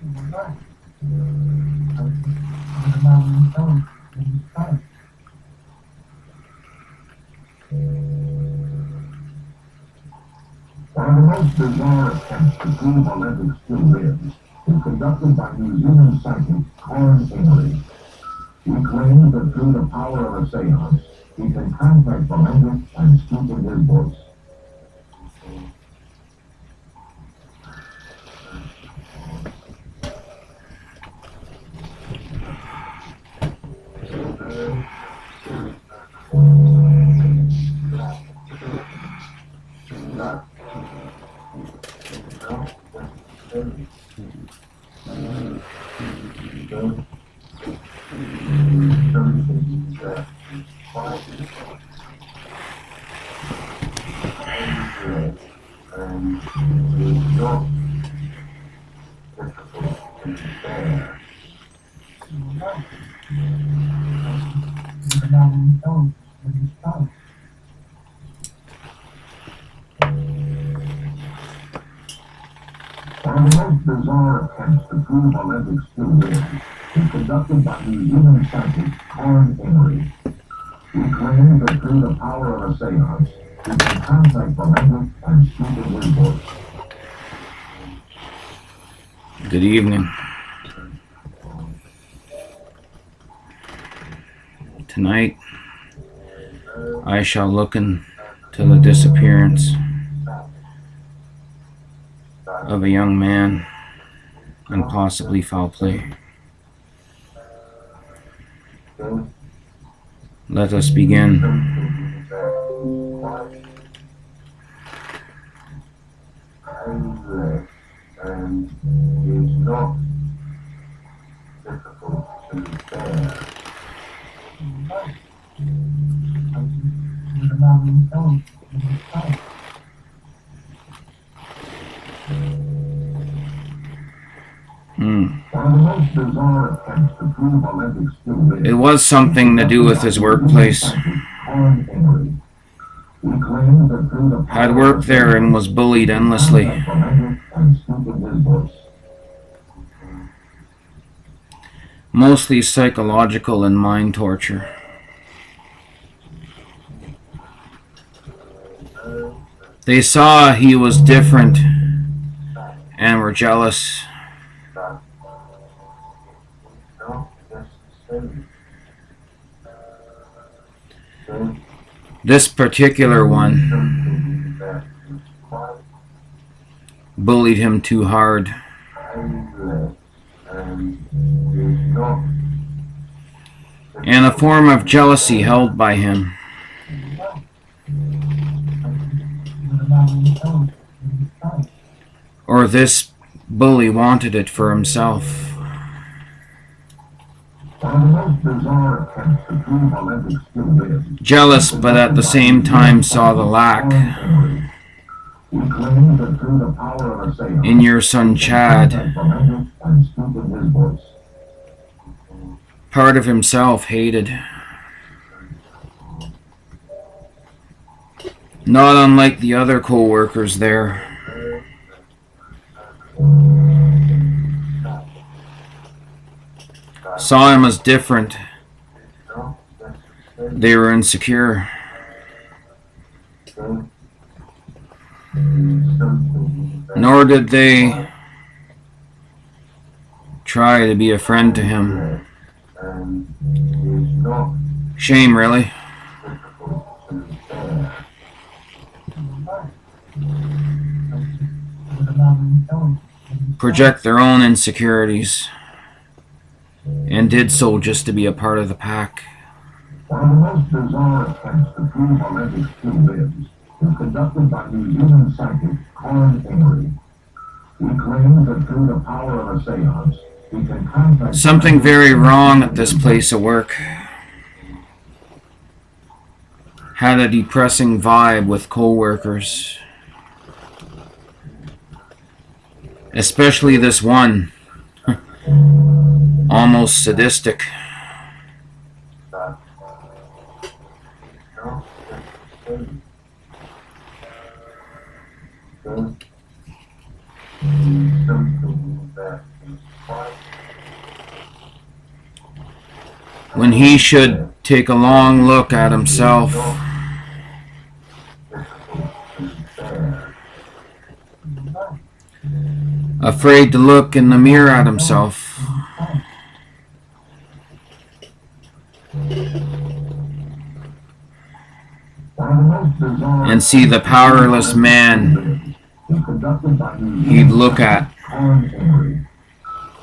One of the most bizarre attempts to prove Olympic still lives is conducted by New Zealand psychic Colin Avery. He claims that through the power of a seance, he can contact the language and speak in his voice. One of the most bizarre attempts to prove Olympic still lives is conducted by New Zealand psychic Colin Avery. He claims that through the power of a seance, he can contact the language and speak in his voice. Good evening. Tonight, I shall look into the disappearance of a young man and possibly foul play. Let us begin. It was something to do with his workplace. Had worked there and was bullied endlessly. Mostly psychological and mind torture. They saw he was different and were jealous. This particular one bullied him too hard. And a form of jealousy held by him. Or this bully wanted it for himself. Jealous, but at the same time saw the lack in your son Chad. Part of himself hated. Not unlike the other co-workers there. Saw him as different. They were insecure. Nor did they try to be a friend to him. Shame, really. Project their own insecurities, and did so just to be a part of the pack. One of the most bizarre attempts to prove Olympic still lives is conducted by New Zealand psychic Colin Avery. He claims that through the power of a seance, he can contact... Something very wrong at this place of work. Had a depressing vibe with co-workers. Especially this one. Almost sadistic. when he should take a long look at himself. Afraid to look in the mirror at himself. And see the powerless man he'd look at.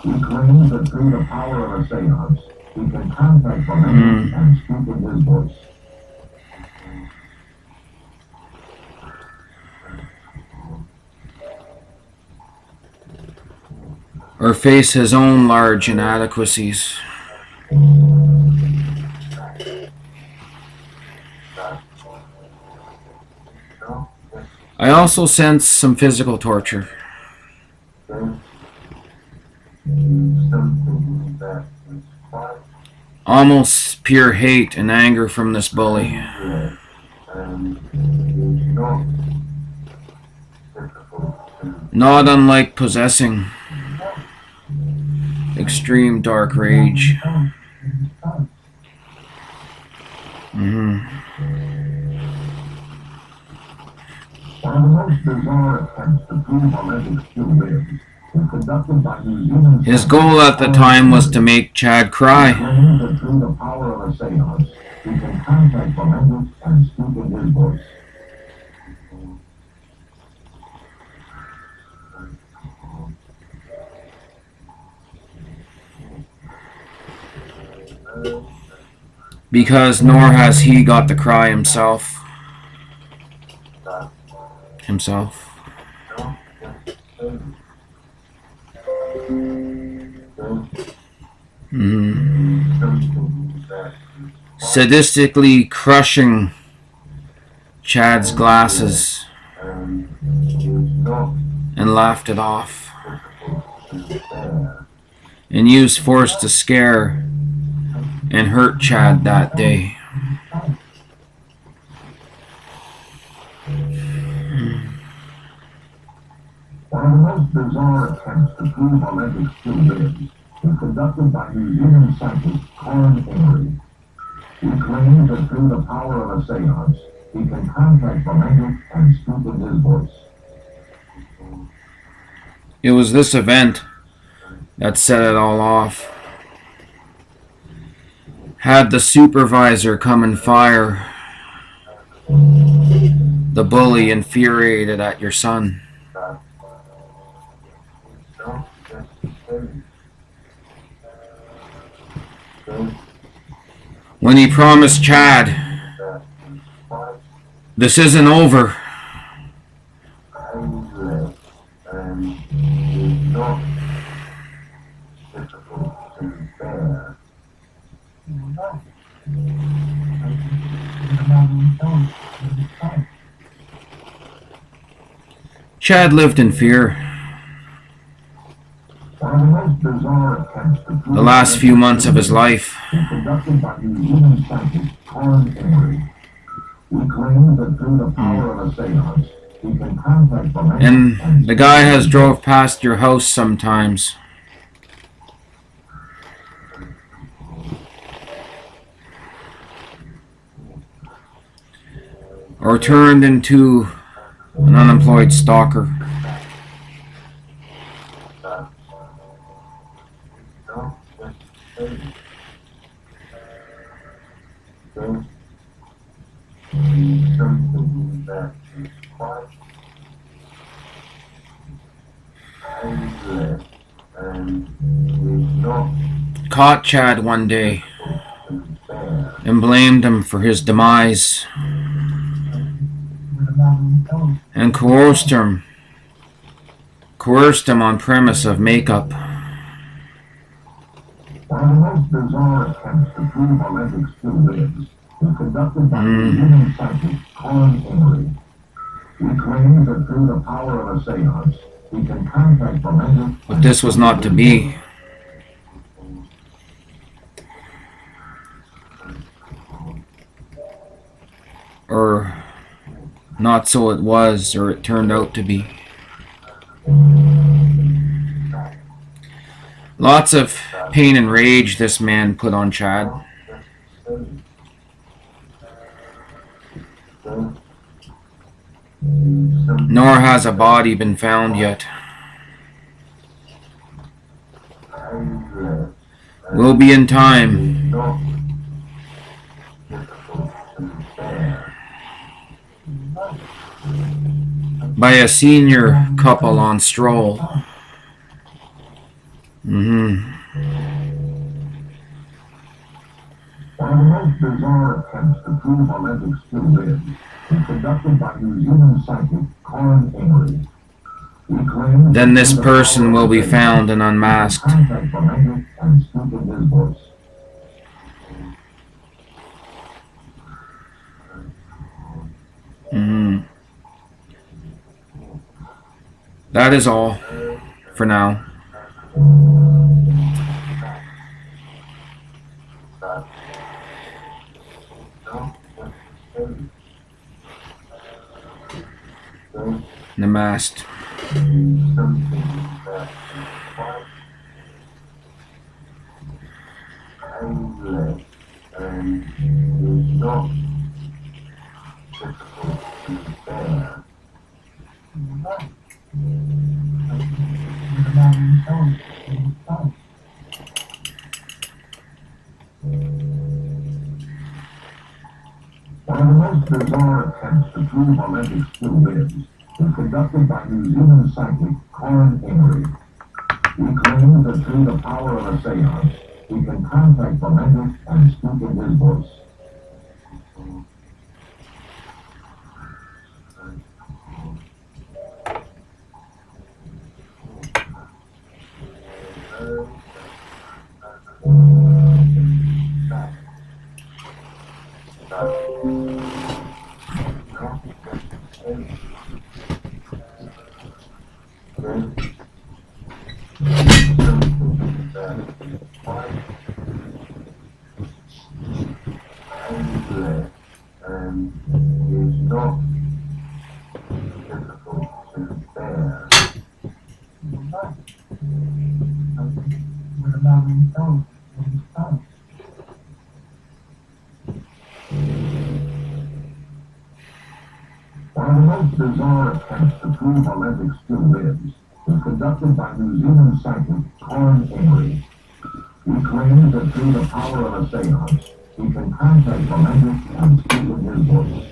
He claims that through the power of a seance, he can contact the language and speak in his voice. Or face his own large inadequacies. I also sense some physical torture. Almost pure hate and anger from this bully. Not unlike possessing. Extreme dark rage. One of the most bizarre attempts to prove Olympic still lives was conducted by New Zealand. His goal at the time was to make Chad cry. He claims that through the power of a seance, he can contact the language and speak in his voice. Because nor has he got the cry himself. Sadistically crushing Chad's glasses and laughed it off and used force to scare and hurt Chad that day. One of the most bizarre attempts to prove Olympic still lives was conducted by New Zealand scientist Colin Emery. He claims that through the power of a seance, he can contact the language and speak in his voice. It was this event that set it all off. Had the supervisor come and fire the bully infuriated at your son. When he promised Chad, this isn't over. Chad lived in fear. The last few months of his life. And the guy has drove past your house sometimes. Or turned into an unemployed stalker. Caught Chad one day and blamed him for his demise and coerced him on premise of makeup. One of the most bizarre attempts to prove Olympic still lives was conducted by New Zealand scientist Colin Emery. He claims that through the power of a seance, he can contact the language. But this was not to be. Or not so it was, or it turned out to be. Lots of pain and rage this man put on Chad. Nor has a body been found yet. Will be in time. By a senior couple on stroll. One of the most bizarre attempts to prove Olympic still lives was conducted by New Zealand psychic Colin Emery. He claims Then this person will be found and unmasked. contact Olympic and speak in his voice. That is all for now. The mast. One of the most bizarre attempts to prove Olympic still lives was conducted by New Zealand psychic Colin Emery. He claims that through the power of a seance, he can contact Olympic and speak in his voice. One of the most bizarre attempts to prove Olympic still lives was conducted by New Zealand psychic Colin Emery. He claims that through the power of a seance, he can contact Olympic and speak in his voice.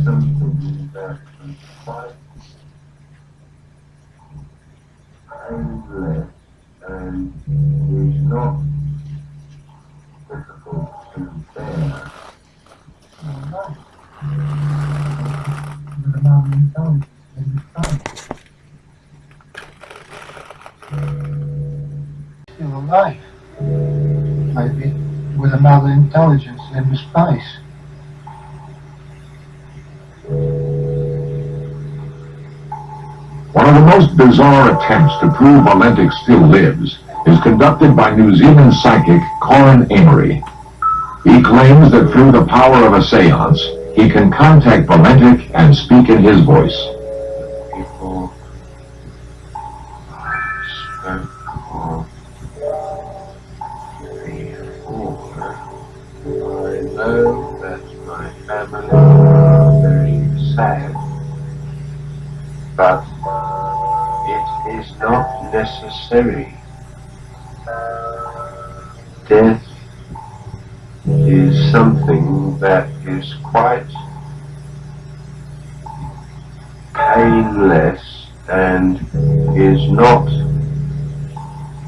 Something that is quite painless and is not difficult to bear. Still alive. Maybe with another intelligence in space. One of the most bizarre attempts to prove Olympic still lives is conducted by New Zealand psychic Colin Emery. He claims that through the power of a seance, he can contact Olympic and speak in his voice. People spoke of before. I know that my family are very sad, but it is not necessary. Death is something that is quite painless and is not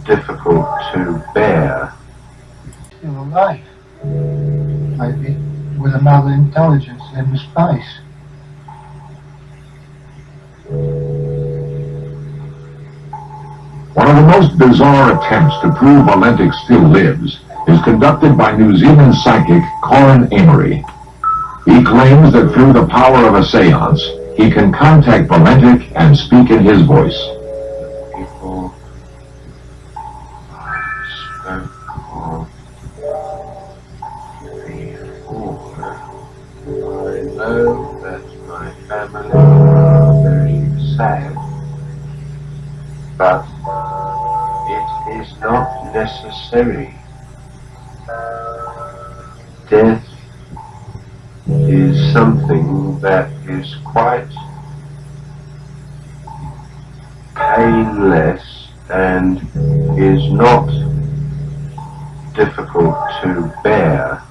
difficult to bear. Still alive. Maybe with another intelligence in space. One of the most bizarre attempts to prove Olympic still lives is conducted by New Zealand psychic Colin Emery. He claims that through the power of a seance, he can contact Olympic and speak in his voice. People is not necessary. Death is something that is quite painless and is not difficult to bear.